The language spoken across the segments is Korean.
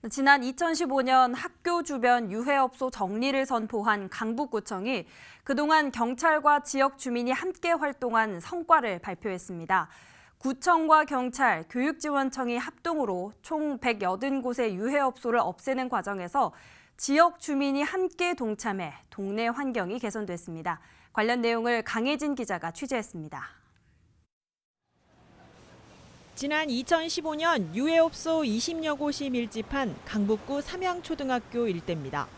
지난 2015년 학교 주변 유해업소 정리를 선포한 강북구청이 그동안 경찰과 지역 주민이 함께 활동한 성과를 발표했습니다. 구청과 경찰, 교육지원청이 합동으로 총 180곳의 유해업소를 없애는 과정에서 지역 주민이 함께 동참해 동네 환경이 개선됐습니다. 관련 내용을 강혜진 기자가 취재했습니다. 지난 2015년 유해업소 20여 곳이 밀집한 강북구 삼양초등학교 일대입니다.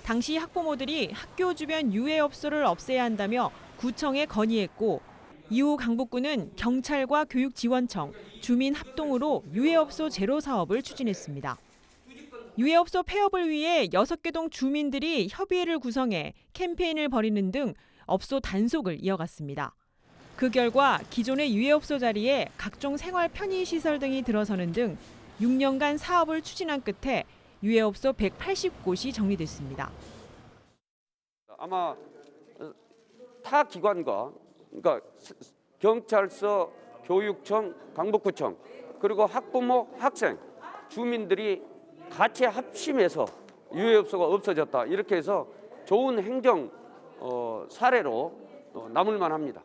당시 학부모들이 학교 주변 유해업소를 없애야 한다며 구청에 건의했고 이후 강북구는 경찰과 교육지원청, 주민 합동으로 유해업소 제로 사업을 추진했습니다. 유해업소 폐업을 위해 6개 동 주민들이 협의회를 구성해 캠페인을 벌이는 등 업소 단속을 이어갔습니다. 그 결과 기존의 유해업소 자리에 각종 생활 편의시설 등이 들어서는 등 6년간 사업을 추진한 끝에 유해업소 180곳이 정리됐습니다. 아마 타 기관과 그러니까 경찰서, 교육청, 강북구청 그리고 학부모, 학생, 주민들이 같이 합심해서 유해업소가 없어졌다. 이렇게 해서 좋은 행정 사례로 남을 만합니다.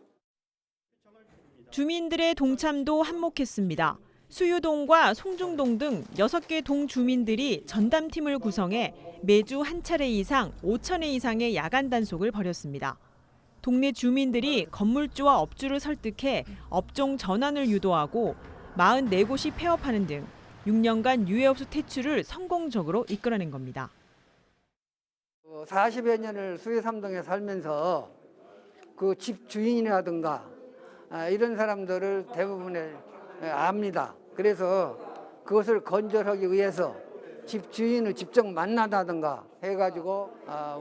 주민들의 동참도 한몫했습니다. 수유동과 송중동 등 6개 동 주민들이 전담팀을 구성해 매주 한 차례 이상 5,000회 이상의 야간 단속을 벌였습니다. 동네 주민들이 건물주와 업주를 설득해 업종 전환을 유도하고 44곳이 폐업하는 등 6년간 유해업소 퇴출을 성공적으로 이끌어낸 겁니다. 40여 년을 수해삼동에 살면서 그 집 주인이라든가 이런 사람들을 대부분에 압니다. 그래서 그것을 건절하기 위해서 집 주인을 직접 만나다든가 해가지고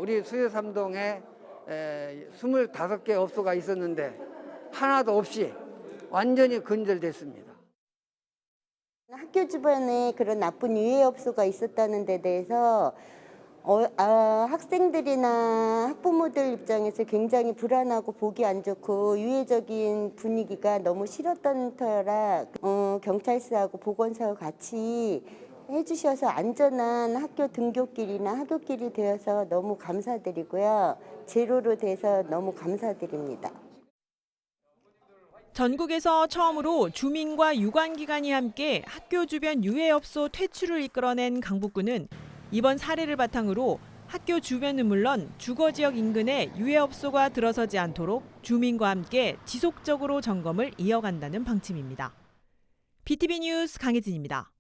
우리 수해삼동에 25개 업소가 있었는데 하나도 없이 완전히 건절됐습니다. 학교 주변에 그런 나쁜 유해업소가 있었다는 데 대해서 학생들이나 학부모들 입장에서 굉장히 불안하고 보기 안 좋고 유해적인 분위기가 너무 싫었던 터라 경찰서하고 보건소하고 같이 해주셔서 안전한 학교 등교길이나 학교길이 되어서 너무 감사드리고요. 제로로 돼서 너무 감사드립니다. 전국에서 처음으로 주민과 유관기관이 함께 학교 주변 유해업소 퇴출을 이끌어낸 강북구는 이번 사례를 바탕으로 학교 주변은 물론 주거지역 인근에 유해업소가 들어서지 않도록 주민과 함께 지속적으로 점검을 이어간다는 방침입니다. BTV 뉴스 강혜진입니다.